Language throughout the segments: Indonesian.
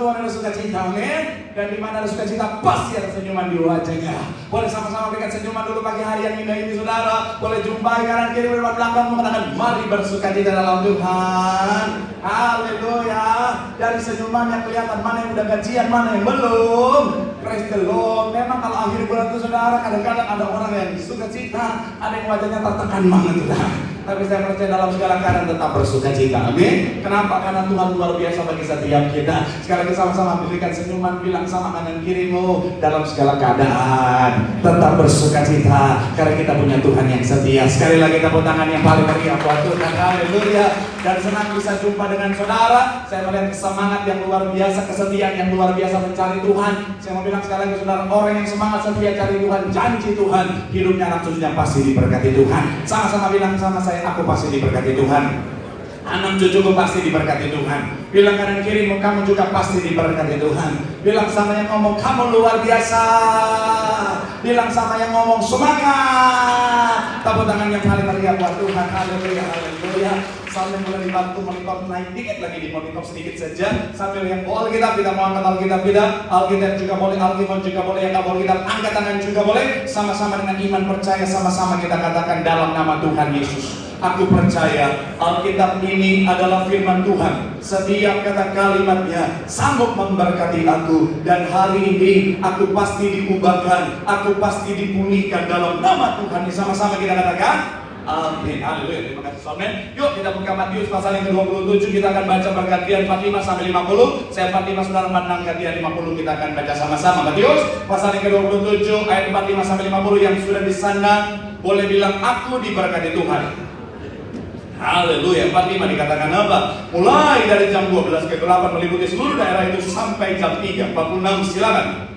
Tuhan ada sukacita, amin. Dan di mana ada sukacita pasti ada senyuman di wajahnya. Boleh sama-sama berikan senyuman dulu pagi hari yang indah ini, saudara. Boleh jumpai kanan kiri depan belakang, mengatakan mari bersukacita dalam Tuhan. Haleluya. Dari senyuman yang kelihatan mana yang udah gajian, mana yang belum. Praise the Lord. Memang kalau akhir bulan itu, saudara, kadang-kadang ada orang yang sukacita, ada yang wajahnya tertekan banget, saudara. Tapi saya percaya dalam segala keadaan tetap bersukacita, amin. Kenapa? Karena Tuhan luar biasa bagi setiap kita. Sekali lagi sama-sama berikan senyuman, bilang sama kanan kirimu, dalam segala keadaan tetap bersukacita, karena kita punya Tuhan yang setia. Sekali lagi tepuk tangan yang paling meriah buat Tuhan, haleluya. Dan senang bisa jumpa dengan saudara. Saya melihat semangat yang luar biasa, kesetiaan yang luar biasa mencari Tuhan. Saya mau bilang sekali lagi, saudara, orang yang semangat setia cari Tuhan, janji Tuhan, hidupnya anak cucunya pasti diberkati Tuhan. Sama-sama bilang sama saya, aku pasti diberkati Tuhan. Anak cucuku pasti diberkati Tuhan. Bilang kanan kirimu, kamu juga pasti diberkati Tuhan. Bilang sama yang ngomong, kamu luar biasa. Bilang sama yang ngomong, semangat. Tepuk tangan yang paling meriah buat Tuhan, haleluya, haleluya. Sambil mulai dibantu monitor naik dikit lagi, di monitor sedikit saja. Sambil yang Alkitab, kita mau angkat Alkitab kita. Alkitab juga boleh, Alkitab juga boleh, yang Alkitab angkat tangan juga boleh. Sama-sama dengan iman percaya, sama-sama kita katakan dalam nama Tuhan Yesus. Aku percaya Alkitab ini adalah firman Tuhan. Setiap kata kalimatnya sanggup memberkati aku. Dan hari ini aku pasti diubahkan, aku pasti dipulihkan dalam nama Tuhan. Sama-sama kita katakan amin, haleluya, terima kasih Somen. Yuk kita buka Matius pasal yang ke-27. Kita akan baca bergantian 45 sampai 50. Saya 45, saudara 46, gantian 50. Kita akan baca sama-sama Matius pasal yang ke-27 ayat 45 sampai 50. Yang sudah di sana boleh bilang aku diberkati Tuhan. Haleluya. 45 dikatakan apa? Mulai dari jam 12 ke 8 meliputi seluruh daerah itu sampai jam 3. 46 silakan.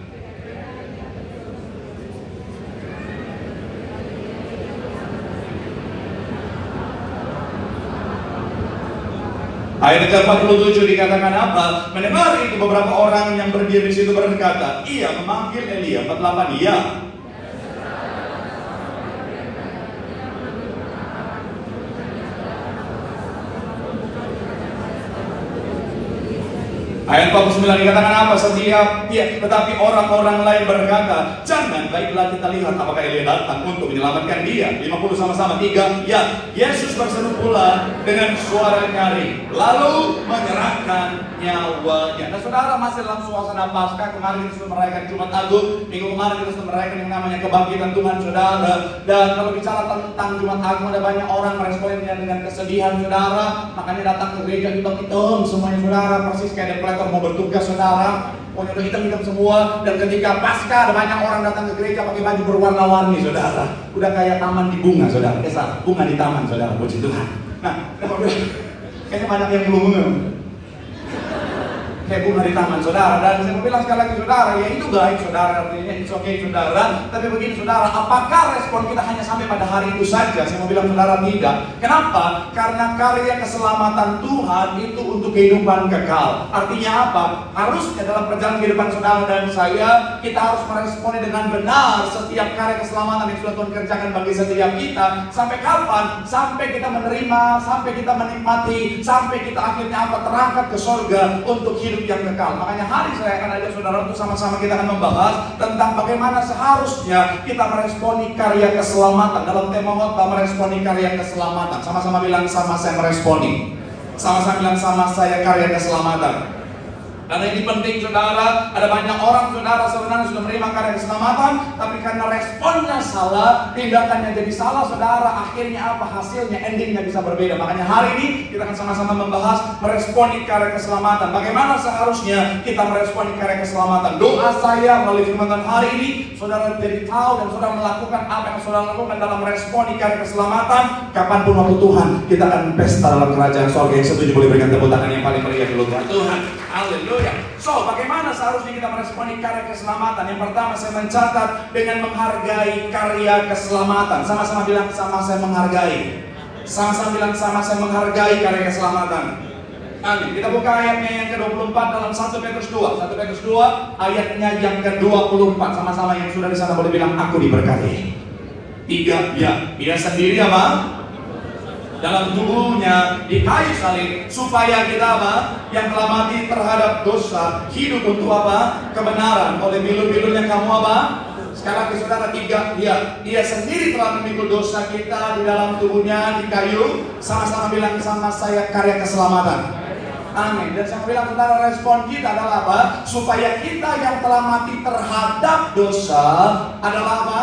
Ayat ke-47 dikatakan apa? Mendengar itu beberapa orang yang berdiri di situ berkata, ia memanggil Elia. 48, iya. Ayat 49 dikatakan apa? Tetapi orang-orang lain berkata, jangan, baiklah kita lihat apakah Elia datang untuk menyelamatkan dia. 50 sama-sama, 3, ya. Yesus berseru pula dengan suara nyaring, lalu menyerahkan nyawanya. Nah saudara, masih dalam suasana Paskah. Kemarin kita sudah merayakan Jumat Agung, minggu kemarin kita sudah merayakan yang namanya kebangkitan Tuhan, saudara. Dan kalau bicara tentang Jumat Agung, ada banyak orang meresponnya dengan kesedihan, saudara. Makanya datang ke gereja hitam-hitam semuanya, saudara, persis kayak deklarator mau bertugas, saudara. Pokoknya udah hitam-hitam semua. Dan ketika Paskah ada banyak orang datang ke gereja pakai baju berwarna-warni, saudara. Udah kayak taman di bunga, saudara. Bunga di taman, saudara, puji Tuhan. Nah, kayaknya banyak yang belum kayak bunga di taman, saudara. Dan saya mau bilang sekali lagi, saudara, ya itu baik, saudara, artinya it's okay, saudara. Tapi begini, saudara, apakah respon kita hanya sampai pada hari itu saja? Saya mau bilang, saudara, tidak. Kenapa? Karena karya keselamatan Tuhan itu untuk kehidupan kekal. Artinya apa? Harusnya dalam perjalanan kehidupan saudara dan saya, kita harus meresponi dengan benar setiap karya keselamatan yang sudah Tuhan kerjakan bagi setiap kita. Sampai kapan? Sampai kita menerima, sampai kita menikmati, sampai kita akhirnya apa? Terangkat ke surga untuk hidup yang kekal. Makanya hari saya akan ajak saudara untuk sama-sama kita akan membahas tentang bagaimana seharusnya kita meresponi karya keselamatan. Dalam tema khotbah meresponi karya keselamatan. Sama-sama bilang sama saya meresponi. Sama-sama bilang sama saya karya keselamatan. Karena ini penting, saudara. Ada banyak orang, saudara, sebenarnya sudah menerima karya keselamatan, tapi karena responnya salah, tindakannya jadi salah, saudara, akhirnya apa? Hasilnya, endingnya bisa berbeda. Makanya hari ini kita akan sama-sama membahas meresponi karya keselamatan. Bagaimana seharusnya kita meresponi karya keselamatan. Doa saya melalui firman Tuhan hari ini, saudara jadi tahu dan saudara melakukan apa yang saudara lakukan dalam meresponi karya keselamatan. Kapanpun waktu Tuhan, kita akan pesta dalam kerajaan surga. Yang setuju boleh berikan tepuk tangan yang paling meriah dulu buat Tuhan. Haleluya. So, bagaimana seharusnya kita meresponi karya keselamatan? Yang pertama, saya mencatat dengan menghargai karya keselamatan. Sama-sama bilang sama saya menghargai. Sama-sama bilang sama saya menghargai karya keselamatan. Amin. Kita buka ayatnya yang ke-24 dalam 1 Petrus 2. 1 Petrus 2 ayatnya yang ke-24. Sama-sama yang sudah di sana boleh bilang aku diberkati. 3, ya. Dia sendiri apa? dalam tubuhnya di kayu salib, supaya kita apa? Yang telah mati terhadap dosa, hidup untuk apa? Kebenaran. Oleh milu-milunya kamu apa? Sekarang ke saudara tiga, dia sendiri telah memikul dosa kita di dalam tubuhnya di kayu. Sama-sama bilang sama saya, karya keselamatan. Amin. Dan saya bilang saudara, respon kita adalah apa? Supaya kita yang telah mati terhadap dosa adalah apa?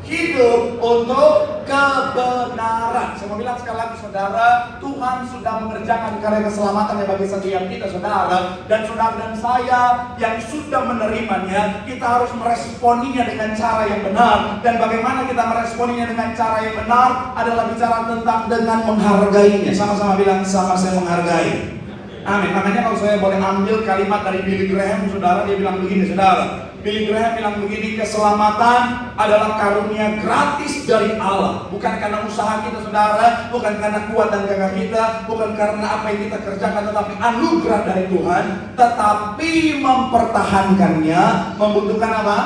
Hidup untuk kebenaran. Saya mau bilang sekali lagi saudara, Tuhan sudah mengerjakan karya keselamatan bagi setiap kita saudara. Dan saudara dan saya yang sudah menerimanya, kita harus meresponinya dengan cara yang benar. Dan bagaimana kita meresponinya dengan cara yang benar adalah bicara tentang dengan menghargainya. Sama-sama bilang, sama saya menghargai. Amin. Makanya kalau saya boleh ambil kalimat dari Billy Graham, saudara, dia bilang begini, saudara. Billy Graham bilang begini, keselamatan adalah karunia gratis dari Allah. Bukan karena usaha kita, saudara, bukan karena kuat dan gagah kita, bukan karena apa yang kita kerjakan, tetapi anugerah dari Tuhan. Tetapi mempertahankannya membutuhkan apa?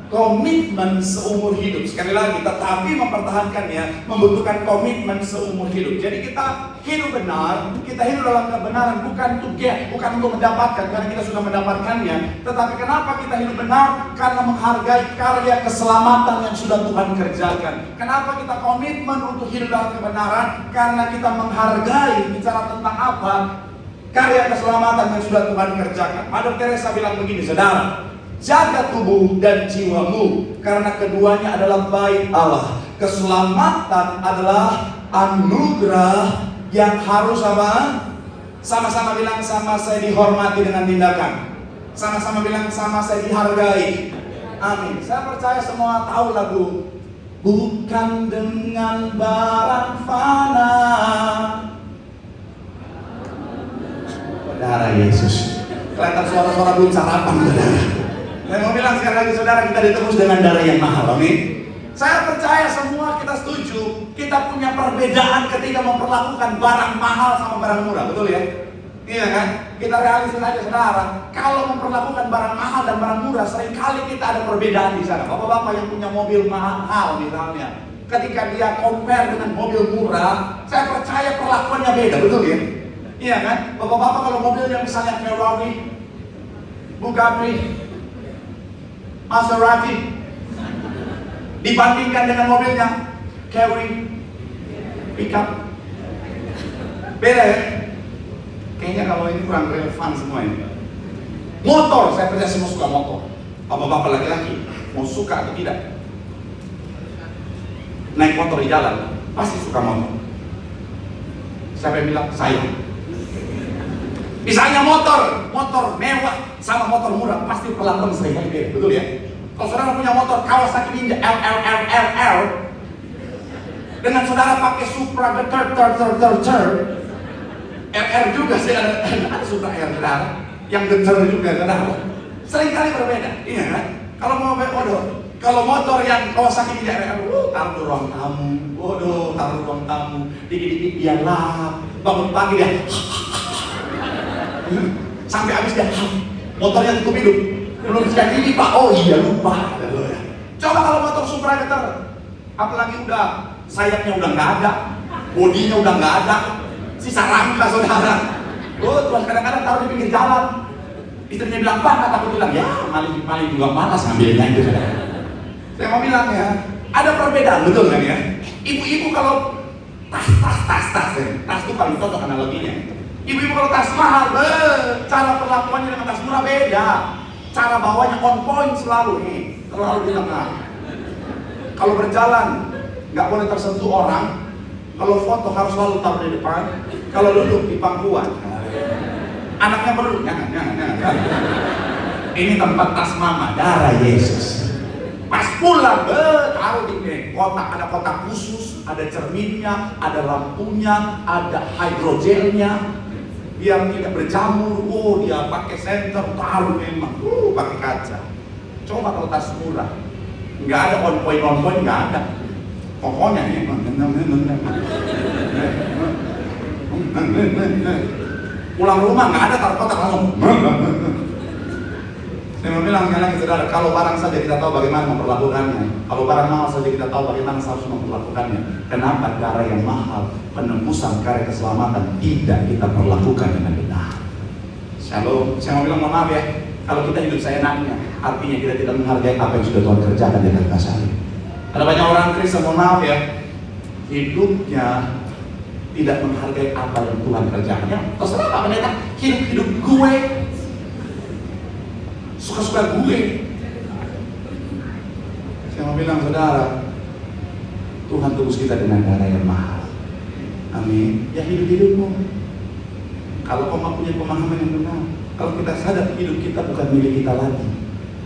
Komitmen seumur hidup. Sekali lagi, tetapi mempertahankannya membutuhkan komitmen seumur hidup. Jadi kita hidup benar, kita hidup dalam kebenaran, bukan to get, bukan untuk mendapatkan, karena kita sudah mendapatkannya. Tetapi kenapa kita hidup benar? Karena menghargai karya keselamatan yang sudah Tuhan kerjakan. Kenapa kita komitmen untuk hidup dalam kebenaran? Karena kita menghargai, bicara tentang apa? Karya keselamatan yang sudah Tuhan kerjakan. Mother Teresa bilang begini, saudara, jaga tubuh dan jiwamu, karena keduanya adalah bait Allah. Keselamatan adalah anugerah yang harus apa? Sama-sama bilang, sama saya dihormati dengan tindakan. Sama-sama bilang, sama saya dihargai. Amin. Saya percaya semua tahu lagu bukan dengan barang fana. Saudara Yesus, kelihatan suara-suara belum sarapan, saudara. Saya mau bilang sekali lagi saudara, kita ditebus dengan darah yang mahal, amin. Saya percaya semua kita setuju, kita punya perbedaan ketika memperlakukan barang mahal sama barang murah, betul ya? Iya kan? Kita realistis aja saudara, kalau memperlakukan barang mahal dan barang murah, seringkali kita ada perbedaan di sana. Bapak-bapak yang punya mobil mahal misalnya, ketika dia compare dengan mobil murah, saya percaya perlakuannya beda, betul ya? Iya kan? Bapak-bapak kalau mobilnya misalnya Ferrari, Bugatti, Maserati, dibandingkan dengan mobilnya Camry, pickup, beda ya? Kayaknya kalau ini kurang relevan semua ini. Motor, saya percaya semua suka motor. Bapak-bapak laki-laki mau suka atau tidak naik motor di jalan, pasti suka motor. Siapa yang bilang? Saya. Misalnya motor mewah sama motor murah, pasti perlakuan seringkali beda, betul ya? Kalau saudara punya motor Kawasaki Ninja LL dengan saudara pakai Supra RR juga sih, ada Supra R, saudara, yang getar juga, saudara. Seringkali berbeda, iya kan? Kalau motor yang Kawasaki Ninja RR, taruh di ruang tamu, taruh di ruang tamu, dikit-dikit dia lap, bangun pagi dia sampai habis dia motornya cukup hidup, belum sekali ini pak, oh iya lupa. Coba kalau motor Supra getar, apalagi udah sayapnya udah nggak ada, bodinya udah nggak ada, sisa rangka saudara. Terus kadang-kadang taruh di pinggir jalan, istrinya bilang pak, kata aku bilang ya maling juga malas ngambilnya itu. Saya mau bilang ya, ada perbedaan, betul kan ya? Ibu-ibu kalau tas itu paling cocok analoginya. Ibu-ibu kalau tas mahal, cara perlakuannya dengan tas murah beda. Cara bawanya on point selalu nih. Terlalu di tengah. Kalau berjalan nggak boleh tersentuh orang. Kalau foto harus selalu taruh di depan. Kalau duduk di pangkuan. Anaknya perlu jangan. Ini tempat tas mama, darah Yesus. Pas pulang, taruh di kotak, ada kotak khusus, ada cerminnya, ada lampunya, ada hidrogelnya. Biar tidak berjamur, dia pakai senter, taruh memang, pakai kaca. Coba kalau tas murah, nggak ada on point, nggak ada. Pokoknya ya, pulang rumah nggak ada taruh kotak langsung. Saya mau bilang sekali lagi saudara, kalau barang saja kita tahu bagaimana memperlakukannya, kalau barang mahal saja kita tahu bagaimana harus memperlakukannya, kenapa cara yang mahal, penembusan karya keselamatan tidak kita perlakukan dengan benar? Kalau saya mau bilang maaf ya, kalau kita hidup seenaknya, artinya kita tidak menghargai apa yang sudah Tuhan kerjakan di dalam kasih. Ada banyak orang Kristen, mohon maaf ya, hidupnya tidak menghargai apa yang Tuhan kerjakan. Ya, terserah Pak Pendeta, hidup gue, suka-suka gue. Saya mau bilang saudara, Tuhan tebus kita dengan darah yang mahal. Amin. Ya hidupmu. Kalau kau punya pemahaman yang benar, kalau kita sadar hidup kita bukan milik kita lagi,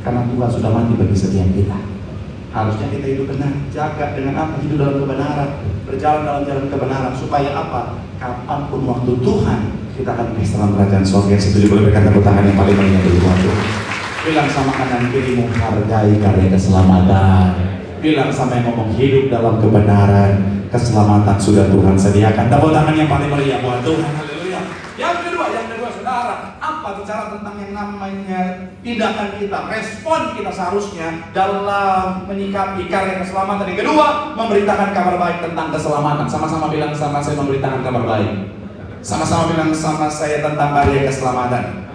karena Tuhan sudah mati bagi setiap kita. Harusnya kita hidup benar, jaga dengan apa? Hidup dalam kebenaran, berjalan dalam jalan kebenaran, supaya apa? Kapanpun waktu Tuhan, kita akan bisa dalam kerajaan surga. Setuju? Boleh berikan tepuk tangan yang paling meriah bagi Tuhan. Bilang sama kanan kirimu, hargai karya keselamatan. Bilang sama yang ngomong, hidup dalam kebenaran, keselamatan sudah Tuhan sediakan. Tepuk tangan yang paling meriah buat Tuhan. Haleluya. Yang kedua saudara, apa bicara tentang yang namanya tindakan kita, respon kita seharusnya dalam menyikapi karya keselamatan. Yang kedua, memberitakan kabar baik tentang keselamatan. Sama-sama bilang sama saya, memberitakan kabar baik. Sama-sama bilang sama saya tentang karya keselamatan.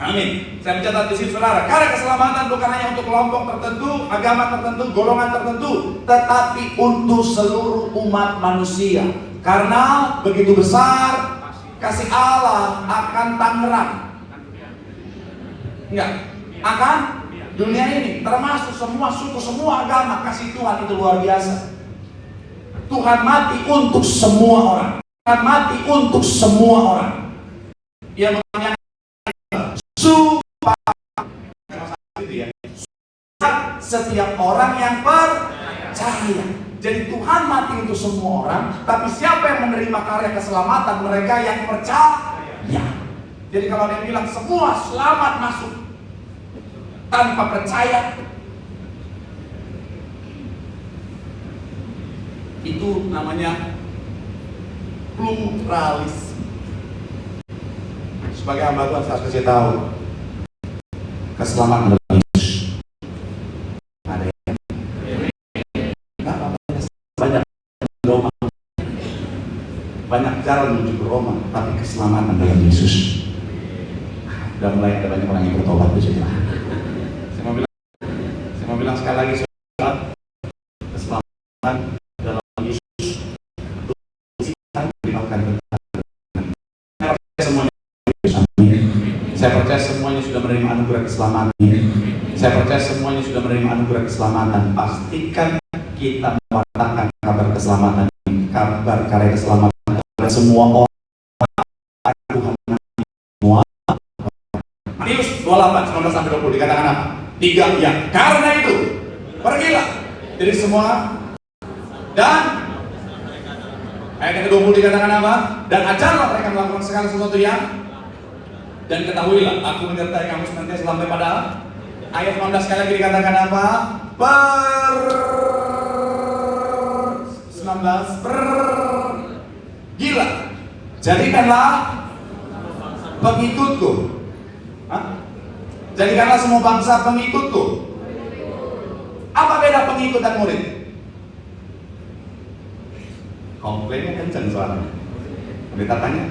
Amin. Saya mencatat di sini saudara, karya keselamatan bukan hanya untuk kelompok tertentu, agama tertentu, golongan tertentu, tetapi untuk seluruh umat manusia. Karena begitu besar kasih Allah akan Tangerang, enggak, akan dunia ini, termasuk semua suku, semua agama. Kasih Tuhan itu luar biasa. Tuhan mati untuk semua orang. Tuhan mati untuk semua orang. Ia menyanyikan setiap orang yang percaya. Jadi Tuhan mati untuk semua orang, tapi siapa yang menerima karya keselamatan? Mereka yang percaya. Jadi kalau dia bilang semua selamat masuk tanpa percaya, itu namanya pluralis. Sebagai hamba Tuhan saya harus kasih tahu, keselamatan adalah Yesus. Ada yang banyak Roma, banyak jalan menuju ke Roma, tapi keselamatan dalam Yesus. Sudah mulai ada banyak orang yang bertobat di sini. Saya mau bilang sekali lagi, keselamatan dalam Yesus. Saya percaya semuanya sudah menerima anugerah keselamatan. Saya percaya semuanya sudah menerima anugerah keselamatan. Pastikan kita mewartakan kabar keselamatan, kabar karya keselamatan kepada semua orang. Tuhan semua. Matius 28, 19-20 dikatakan apa? 3 ya. Karena itu, pergilah dari semua dan ayat yang ke-20 dikatakan apa? Dan ajarlah mereka melakukan segala sesuatu yang, dan ketahuilah aku menyertai kamu senantiasa sampai pada ayat 19 sekali lagi dikatakan apa? 19 gila. Jadikanlah pengikutku. Jadikanlah semua bangsa pengikutku. Apa beda pengikut dan murid? Komplainnya kenceng soalnya. Kita tanya,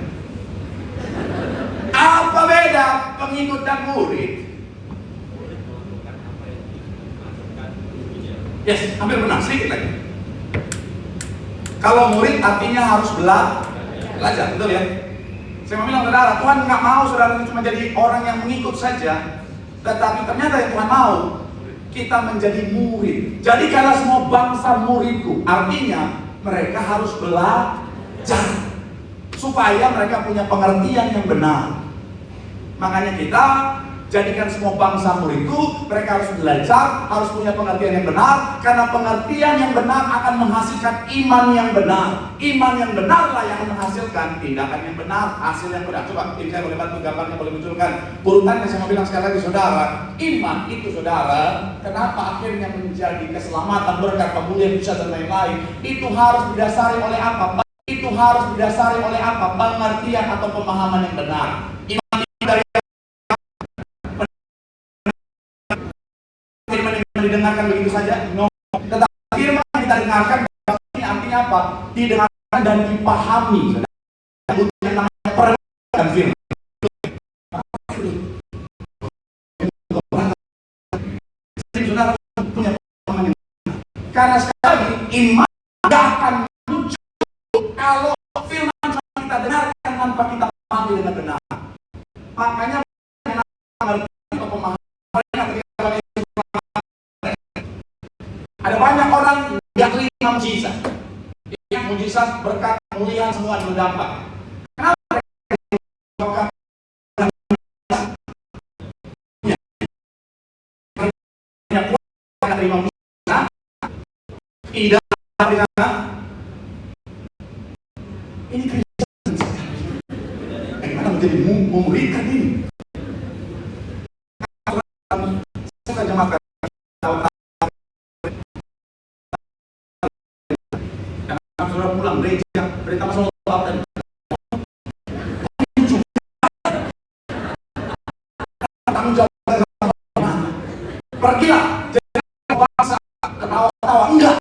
apa beda pengikut dan murid? Yes, hampir benar, sedikit lagi. Kalau murid artinya harus belajar, betul ya? Saya mau bilang saudara, Tuhan nggak mau saudara cuma jadi orang yang mengikut saja, tetapi ternyata yang Tuhan mau kita menjadi murid. Jadi kalau semua bangsa muridku, artinya mereka harus belajar supaya mereka punya pengertian yang benar. Makanya kita jadikan semua bangsa muridku, mereka harus belajar, harus punya pengertian yang benar, karena pengertian yang benar akan menghasilkan iman yang benar. Iman yang benarlah yang menghasilkan tindakan yang benar, hasil yang benar. Coba tim saya boleh bantu, gambarnya boleh munculkan. Urutannya saya mau bilang sekali lagi saudara, iman itu saudara, kenapa akhirnya menjadi keselamatan, berkat, kemuliaan, mujizat dan lain-lain, itu harus didasari oleh apa? Itu harus didasari oleh apa? Pengertian atau pemahaman yang benar. Iman dari didengarkan begitu saja? No. Tetapi firman yang kita dengarkan ini artinya apa? Didengarkan dan dipahami. Yang namanya perenungan firman. Saudara punya pemahaman. Karena sekali iman tidak akan muncul kalau firman kita dengarkan tanpa kita pahami dengan benar. Makanya ada banyak orang yang terima mujizat. Yang mujizat berkat kemuliaan semua berdampak. Kenapa mereka terima mujizat? Tidak di sana. Ini Kristen. Bagaimana menjadi memuridkan ini? Suka jemaat saudara pulang gereja, berita masalah dan tanggung jawab pergilah jangan bahasa ketawa-ketawa, enggak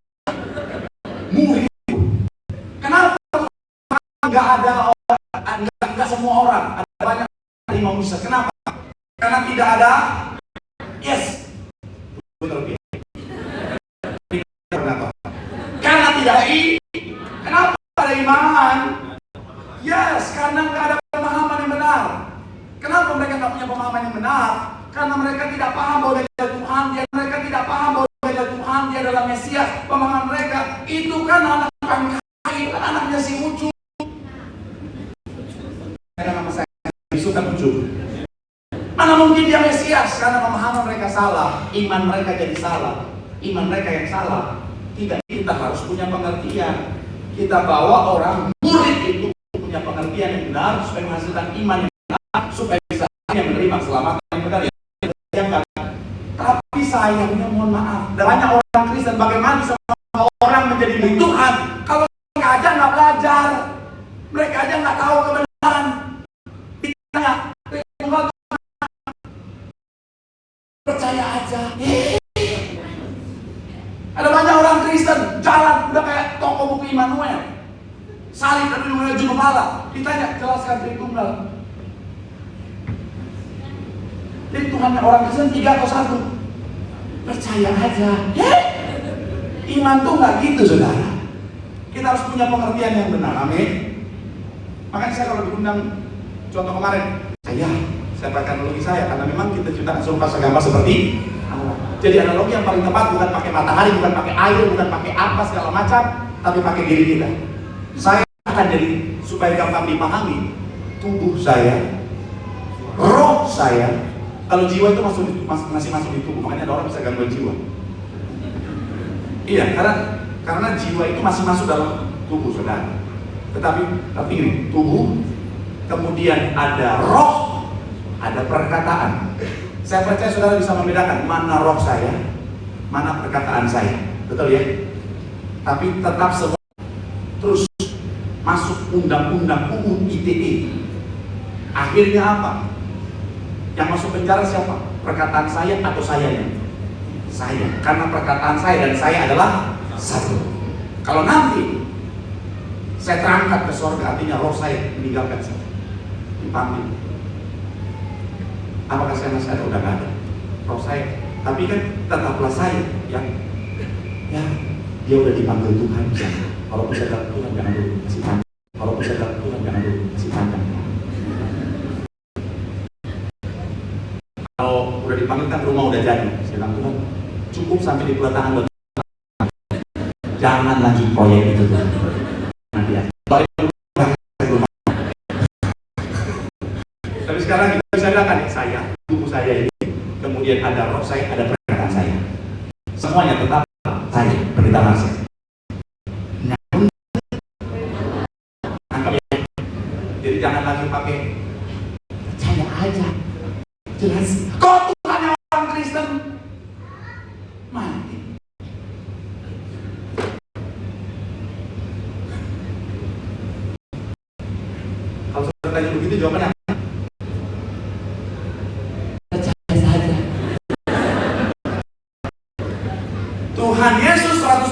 murid. Kenapa enggak ada orang, enggak semua orang, ada banyak terima mujizat? Kenapa? Karena tidak ada yes betul. Karena tidak ada kenapa ada iman? Yes, karena nggak ada pemahaman yang benar. Kenapa mereka nggak punya pemahaman yang benar? Karena mereka tidak paham bahwa dia adalah Tuhan. Mereka tidak paham bahwa dia adalah Tuhan. Dia adalah Mesias. Pemahaman mereka itu kan anak Kain, kan anaknya si Ucu. Ada nama saya disuka Ucu. Mana mungkin dia Mesias? Karena pemahaman mereka salah. Iman mereka jadi salah. Iman mereka yang salah. Tidak, kita harus punya pengertian. Kita bawa orang murid itu punya pengertian yang benar supaya menghasilkan iman yang benar, supaya bisa menerima keselamatan yang benar. Tapi sayangnya mohon maaf, banyak orang Kristen bagaimana bisa orang menjadi murid Tuhan kalau mereka aja nggak belajar, mereka aja nggak tahu kebenaran. Ditanya, percaya aja. Ada banyak orang Kristen jalan udah kayak toko buku Immanuel, salib dan mulai juru kepala. Ditanya, jelaskan Tritunggal. Jadi Tuhannya orang Kristen 3 atau 1? Percaya aja. Iman tuh nggak gitu, saudara. Kita harus punya pengertian yang benar. Amin. Makanya saya kalau diundang, contoh kemarin, saya pakai analogi saya karena memang kita ciptakan serupa segambar seperti Allah. Jadi analogi yang paling tepat bukan pakai matahari, bukan pakai air, bukan pakai apa segala macam, tapi pakai diri kita. Saya akan jadi supaya gampang dipahami. Tubuh saya, roh saya. Kalau jiwa itu masih masuk di tubuh, makanya ada orang bisa gangguan jiwa. Iya, karena jiwa itu masih masuk dalam tubuh, saudara. Tetapi ini tubuh, kemudian ada roh, ada perkataan. Saya percaya saudara bisa membedakan mana roh saya, mana perkataan saya, betul ya? Tapi tetap semua terus masuk undang-undang UU ITE. Akhirnya apa? Yang masuk penjara siapa? Perkataan saya atau sayanya? Saya, karena perkataan saya dan saya adalah satu. Kalau nanti saya terangkat ke surga, artinya roh saya meninggalkan saya, dipanggil. Apakah saya masih ada? Udah gak ada roh saya, tapi kan tetaplah saya yang dia udah dipanggil Tuhan. Kalau percaya Tuhan jangan dulu masih panjang. Kalau percaya Tuhan jangan dulu masih panjang. Kalau udah dipanggil kan rumah udah jadi. Saya bilang Tuhan cukup sampai di peletakan buat jangan lanjut proyek itu Tuhan. Nanti ya. Tapi sekarang kita bisa bilang saya, tubuh saya ini, kemudian ada roh saya, ada perkataan saya. Semuanya tetap saya, perintah saya. Jadi jangan lagi pakai percaya aja. Jelas. Kok Tuhan orang Kristen mati? Kalau saudara tanya begitu jawabannya apa? Percaya saja.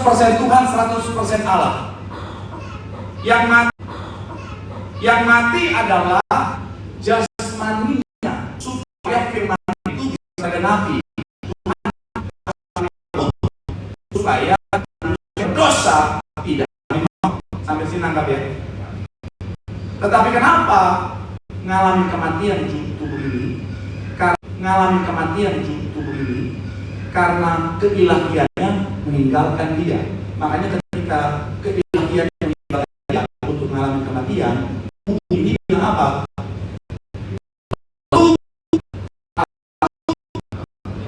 100% Tuhan, 100% Allah. Yang mati adalah jasmaninya, supaya firman itu bisa tergenapi. Supaya dosa tidak sampai sini nangkap ya. Tetapi kenapa ngalamin kematian tubuh ini? Ngalamin kematian tubuh ini karena keilahiannya meninggalkan dia. Makanya ketika keilahiannya meninggalkan dia untuk ngalamin kematian, ini bilang apa?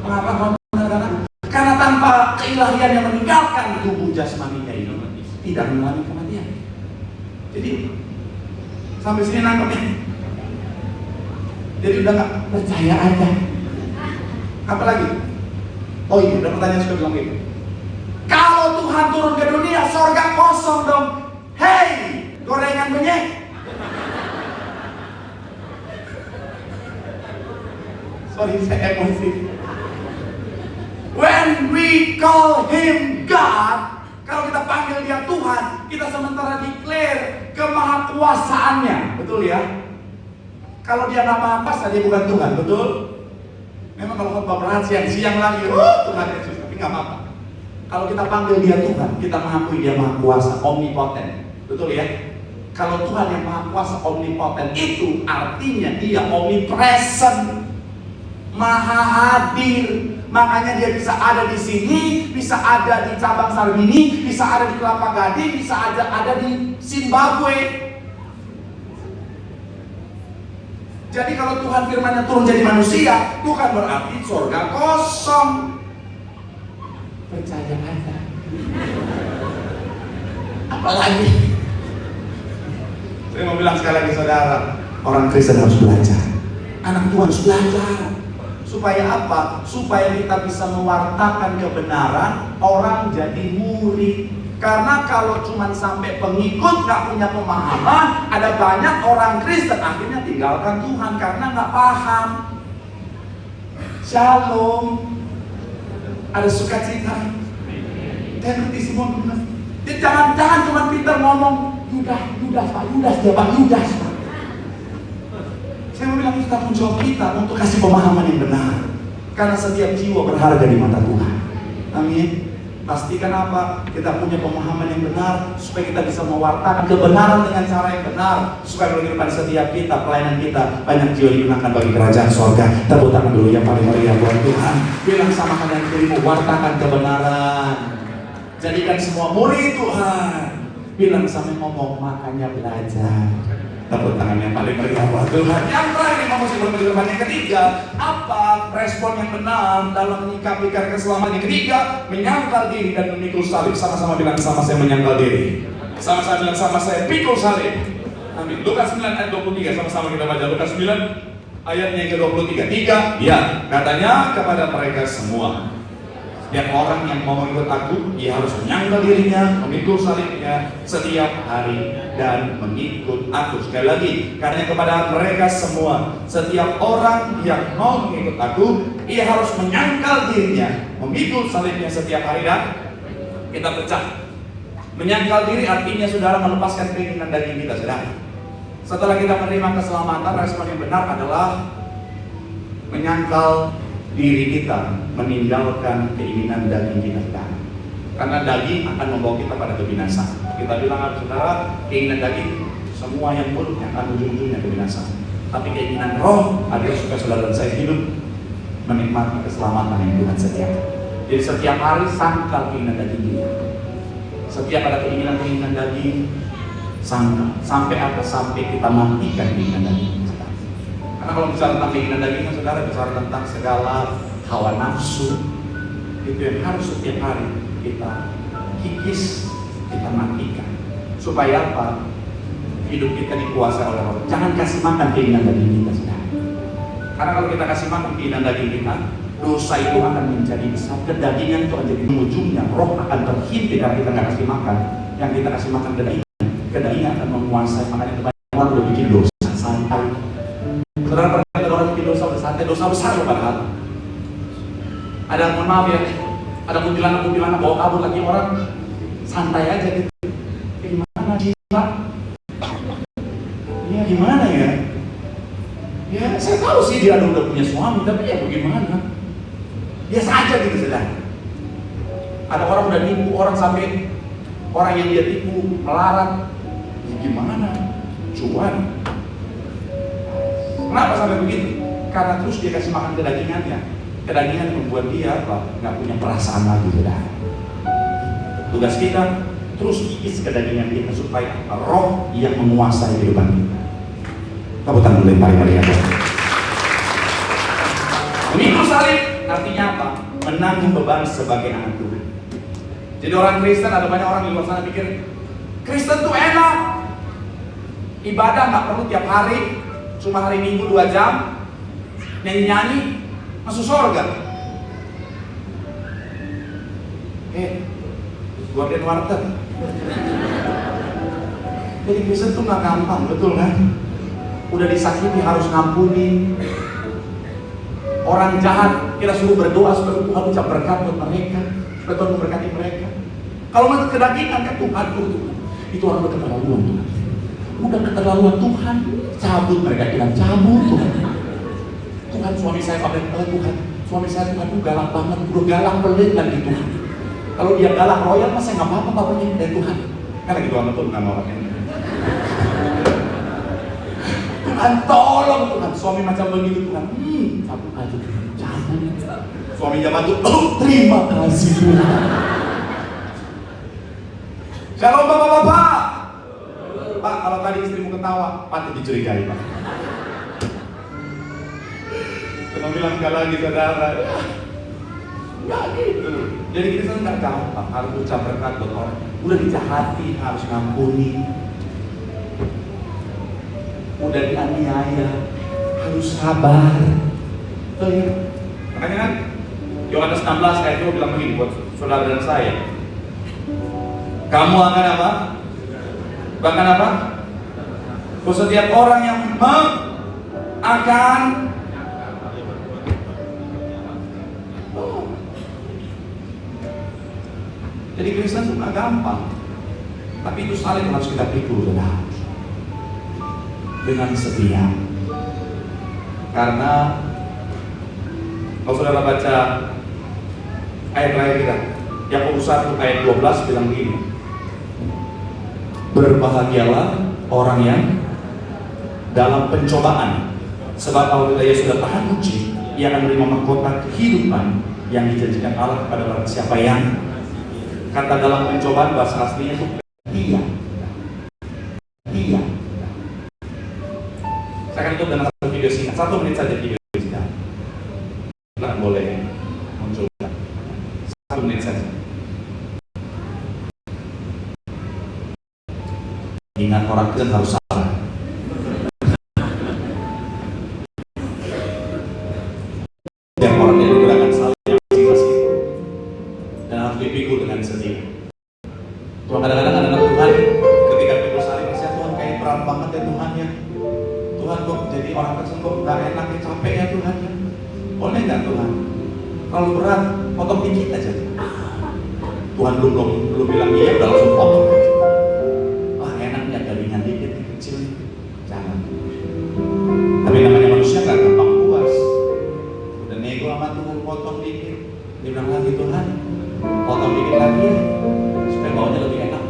Mengapa kau mengatakan? Karena tanpa keilahian yang meninggalkan tubuh jasmaninya ini tidak mengalami kematian. Jadi sampai sini nangkepnya. Jadi udah gak percaya aja. Apa lagi? Oh iya, udah pertanyaan sudah bilang gitu. Kalau Tuhan turun ke dunia, sorga kosong dong. Hei, gorengan benyek. Sorry, saya emosi. When we call Him God, kalau kita panggil dia Tuhan, kita sementara declare kemahakuasaannya, betul ya? Kalau dia nggak maha kuasa, dia bukan Tuhan, betul? Memang kalau khotbah berat siang lagi, Tuhan Yesus, tapi nggak apa-apa. Kalau kita panggil dia Tuhan, kita mengakui dia maha kuasa, omnipoten, betul ya? Kalau Tuhan yang maha kuasa, omnipoten, itu artinya dia omnipresent, maha hadir. Makanya dia bisa ada di sini, bisa ada di cabang Sarbini, bisa ada di Kelapa Gading, bisa ada di Zimbabwe. Jadi kalau Tuhan firman-Nya turun jadi manusia, bukan berarti surga kosong. Percaya aja. Apalagi saya mau bilang sekali lagi saudara, orang Kristen harus belajar. Anak Tuhan harus belajar. Supaya apa? Supaya kita bisa mewartakan kebenaran, orang jadi murid. Karena kalau cuma sampai pengikut gak punya pemahaman, ada banyak orang Kristen akhirnya tinggalkan Tuhan karena gak paham. Shalom. Ada sukacita. Dan ngerti semua benar. Jadi jangan cuma pintar ngomong Yudas Pak, Yudas Pak. Saya mau bilang itu tanggung jawab kita untuk kasih pemahaman yang benar. Karena setiap jiwa berharga di mata Tuhan. Amin. Pastikan apa? Kita punya pemahaman yang benar supaya kita bisa mewartakan kebenaran dengan cara yang benar, supaya melalui kehidupan setiap kita, pelayanan kita, banyak jiwa digunakan bagi kerajaan surga. Tepuk tangan dulu yang paling meriah buat Tuhan. Bilang sama kalian dirimu, wartakan kebenaran. Jadikan semua murid Tuhan. Bilang sama ngomong, makanya belajar. Tepuk tangan yang paling meriah buat Tuhan. Yang terakhir mau sebelum kehidupan yang ketiga, apa respon yang benar dalam menyikapi karya keselamatan? Yang ketiga, menyangkal diri dan memikul salib. Sama-sama bilang sama saya menyangkal diri. Sama-sama bilang sama saya pikul salib. Amin. Lukas 9 ayat 23, sama-sama kita baca Lukas 9 ayatnya yang ke-23. Ya, katanya kepada mereka semua, yang orang yang mau mengikut aku, ia harus menyangkal dirinya, memikul salibnya setiap hari dan mengikut aku. Sekali lagi, katanya kepada mereka semua, setiap orang yang mau mengikut aku, ia harus menyangkal dirinya, memikul salibnya setiap hari dan kita pecah. Menyangkal diri artinya saudara melepaskan keinginan daging kita, saudara. Setelah kita menerima keselamatan, respon yang benar adalah menyangkal diri kita, meninggalkan keinginan daging kita. Karena daging akan membawa kita pada kebinasaan. Kita bilang saudara, keinginan daging semua yang buruk yang akan ujung-ujungnya kebinasaan. Tapi keinginan roh adalah supaya saudara dan saya hidup menikmati keselamatan yang Tuhan sediakan. Jadi setiap hari sangkal keinginan daging kita. Setiap ada keinginan daging, sangkal. Sampai apa? Sampai kita matikan keinginan daging. Karena kalau bicara tentang keinginan daging, saudara bicara tentang segala hawa nafsu. Itu yang harus setiap hari kita kikis, kita matikan. Supaya apa? Hidup kita dikuasai oleh Roh. Jangan kasih makan keinginan daging kita, saudara. Karena kalau kita kasih makan keinginan daging kita, dosa itu akan menjadi besar. Kedagingan itu akan jadi ujungnya. Roh akan terhimpit karena kita nggak kasih makan. Yang kita kasih makan kedagingan akan menguasai. Makanya kebanyakan orang udah bikin dosa santai. Saudara pernah ada orang bikin dosa bersantai, dosa besar loh padahal. Ada, mohon maaf ya, ada kuntilanak bawa kabur lagi orang, santai aja gitu. Gimana sih Pak? Ya gimana ya? Ya saya tahu sih dia udah punya suami, tapi ya bagaimana? Biasa aja gitu sedang. Ada orang udah nipu orang sampai orang yang dia tipu melarat. Ya gimana? Cuan. Kenapa sampai begitu? Karena terus dia kasih makan kedagingannya. Kedagingan membuat dia apa? Nggak punya perasaan lagi sudah. Tugas kita terus kikis kedagingan kita supaya roh yang menguasai kehidupan kita. Kamu tangan lempari mereka. Memikul salib artinya apa? Menanggung beban sebagai anak Tuhan. Jadi orang Kristen, ada banyak orang di luar sana pikir Kristen tuh enak, ibadah nggak perlu tiap hari, cuma hari Minggu 2 jam, nyanyi-nyanyi, masuk surga. Gorden warteg. Jadi Kristen tuh nggak gampang, betul kan? Udah disakiti harus ngampuni. Orang jahat kita suruh berdoa supaya Tuhan bisa berkat buat mereka, supaya Tuhan memberkati mereka. Kalau mereka kedagingan kan Tuhan itu orang keterlaluan Tuhan. Udah keterlaluan Tuhan, cabut mereka bilang cabut Tuhan. Tuhan suami saya pakai Tuhan, suami saya Tuhan tuh galak banget, udah galak pelit lagi Tuhan. Kalau dia galak royal masa nggak apa-apa bapaknya dari Tuhan. Kan lagi Tuhan betul nama orang ini. Tuhan tolong Tuhan, suami macam begitu Tuhan. Cabut aja Tuhan, cabut. Suaminya bantu, terima kasih Tuhan. Shalom bapak-bapak. Pak, kalau tadi istrimu ketawa, patut dicurigai Pak. Cuma bilang sekali lagi saudara. Nggak gitu. Jadi kita nggak gampang, harus ucap berkat buat orang. Udah dijahati, harus ngampuni. Udah dianiaya, harus sabar. Makanya kan Yohanes 16 ayat 2 bilang begini buat saudara dan saya. Kamu akan apa? Bahkan apa? Setiap orang yang akan jadi Kristen itu nggak gampang, tapi itu salib harus kita pikul dengan setia. Karena kalau saudara baca ayat terakhir kita, Yakobus 1 ayat 12 bilang begini, berbahagialah orang yang dalam pencobaan, sebab apabila ia sudah tahan uji, ia akan menerima mahkota kehidupan yang dijanjikan Allah kepada barang siapa yang. Kata dalam pencobaan bahasa aslinya itu iya. Saya akan tutup dengan satu video singkat, 1 menit saja video singkat. Nah, boleh muncul 1 menit saja. Ingat orang Kristen harus sabar. Setiap orang yang menggunakan salib yang masing-masing dan harus dipikul dengan setia. Tuhan kadang-kadang anak Tuhan ketika pikul salib rasanya Tuhan kayak berat banget ya Tuhan ya. Tuhan kok jadi orang Kristen kok gak enak ya, capek ya Tuhan ya. Boleh nggak Tuhan? Kalau berat potong dikit aja. Tuhan belum bilang iya udah langsung potong. Garingan dikit, kecil, jangan. Tapi namanya manusia nggak gampang puas. Udah nego sama Tuhan, potong dikit. Dia bilang lagi Tuhan, potong dikit lagi ya, supaya baunya lebih enak.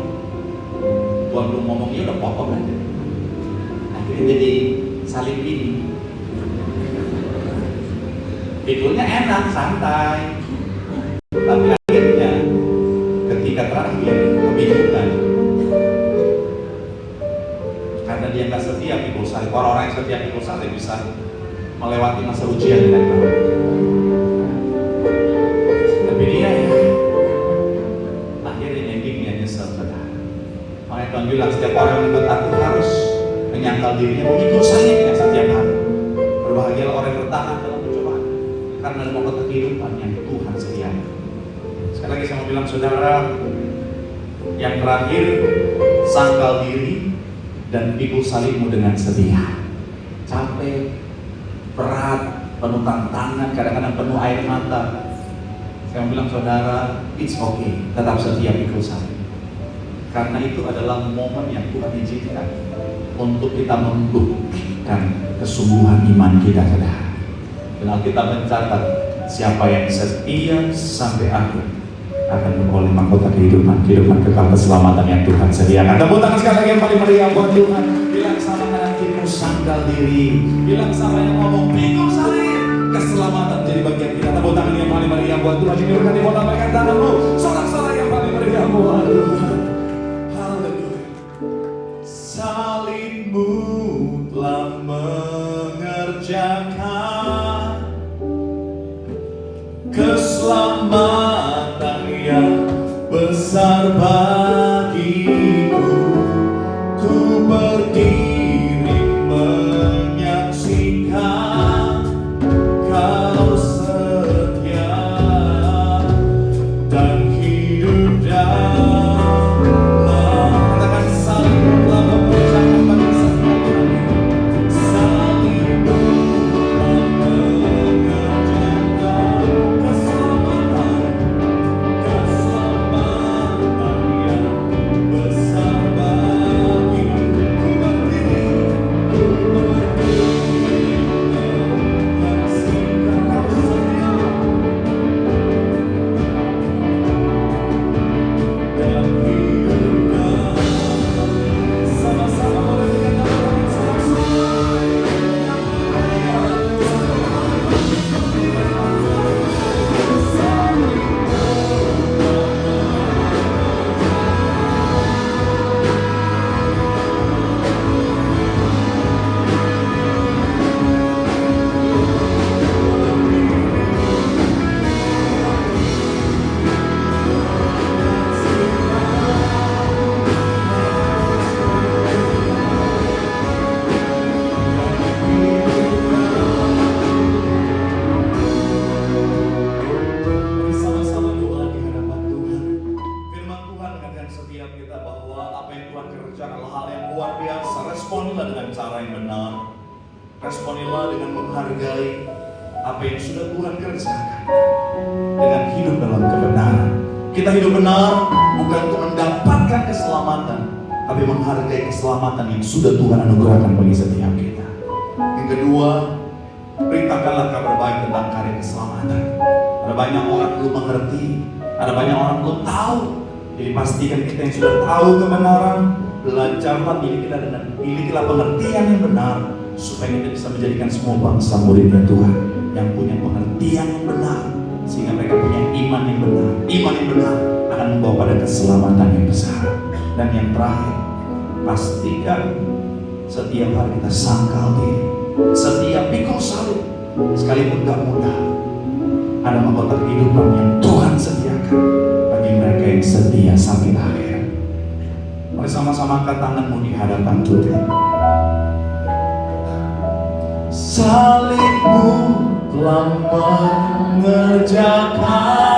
Tuhan belum ngomongnya udah potong aja. Akhirnya jadi salib ini. Pikulnya enak, santai. Tapi akhirnya ketika terakhir kebingungan. Karena dia nggak setia pikul salib. Orang-orang yang setia pikul salib bisa melewati masa ujian dengan baik. Tapi dia ya akhirnya endingnya nyesel. Makanya Tuhan bilang setiap orang yang ikut aku harus menyangkal dirinya memikul salibnya setiap hari. Berbahagialah orang yang bertahan dalam pencobaan, karena ada mahkota kehidupan yang Tuhan sediakan. Sekali lagi saya mau bilang saudara, yang terakhir sangkal diri dan pikul salibmu dengan setia. Capek, berat, penuh tantangan, kadang-kadang penuh air mata. Saya mau bilang saudara, it's okay, tetap setia pikul salib. Karena itu adalah momen yang Tuhan izinkan untuk kita membuktikan kesungguhan iman kita, saudara. Dan kita mencatat siapa yang setia sampai akhir akan memperoleh mahkota kehidupan kekal, keselamatan yang Tuhan sediakan. Tepuk tangan sekali lagi yang paling meriah buat Tuhan. Bilang sama kanan kirimu, sandal diri. Bilang sama yang ngomong, pikul salib. Keselamatan jadi bagian kita. Tepuk tangan yang paling meriah buat Tuhan. Ini berkati mau lambaikan tanganmu. Sorak-sorak yang paling meriah buat Tuhan. Haleluya. Salibmu telah mengerjakan keselamatan yang besar bagiku. Ku berdiri menyaksikan Kau setia dan hidup dalam. Katakan salibmu telah mengerjakan bagi setiap kami. Salibmu telah mengerjakan keselamatan yang besar bagiku. Ku berdiri menyaksikan Kau setia dan hidup dalam. Sama-sama boleh dikatakan sama-sama doa di hadapan Tuhan. Firman Tuhan mengatakan setiap kita bahwa apa yang Tuhan kerjakan adalah hal yang luar biasa. Responilah dengan cara yang benar. Responilah dengan menghargai apa yang sudah Tuhan kerjakan. Dengan hidup dalam kebenaran. Kita hidup benar bukan untuk mendapatkan keselamatan, tapi menghargai keselamatan yang sudah Tuhan anugerahkan bagi setiap kita. Yang kedua, beritakanlah kabar baik tentang karya keselamatan. Ada banyak orang belum mengerti, ada banyak orang belum tahu. Jadi pastikan kita yang sudah tahu kebenaran, belajarlah, milikilah pengertian yang benar, supaya kita bisa menjadikan semua bangsa muridnya Tuhan yang punya pengertian yang benar, sehingga mereka punya iman yang benar. Iman yang benar akan membawa pada keselamatan yang besar. Dan yang terakhir, pastikan setiap hari kita sangkal diri, setiap pikul salib, sekalipun gak mudah, ada mahkota kehidupan yang Tuhan sediakan bagi mereka yang setia sampai akhir. Mari sama-sama angkat tanganmu di hadapan Tuhan. Salibmu telah mengerjakan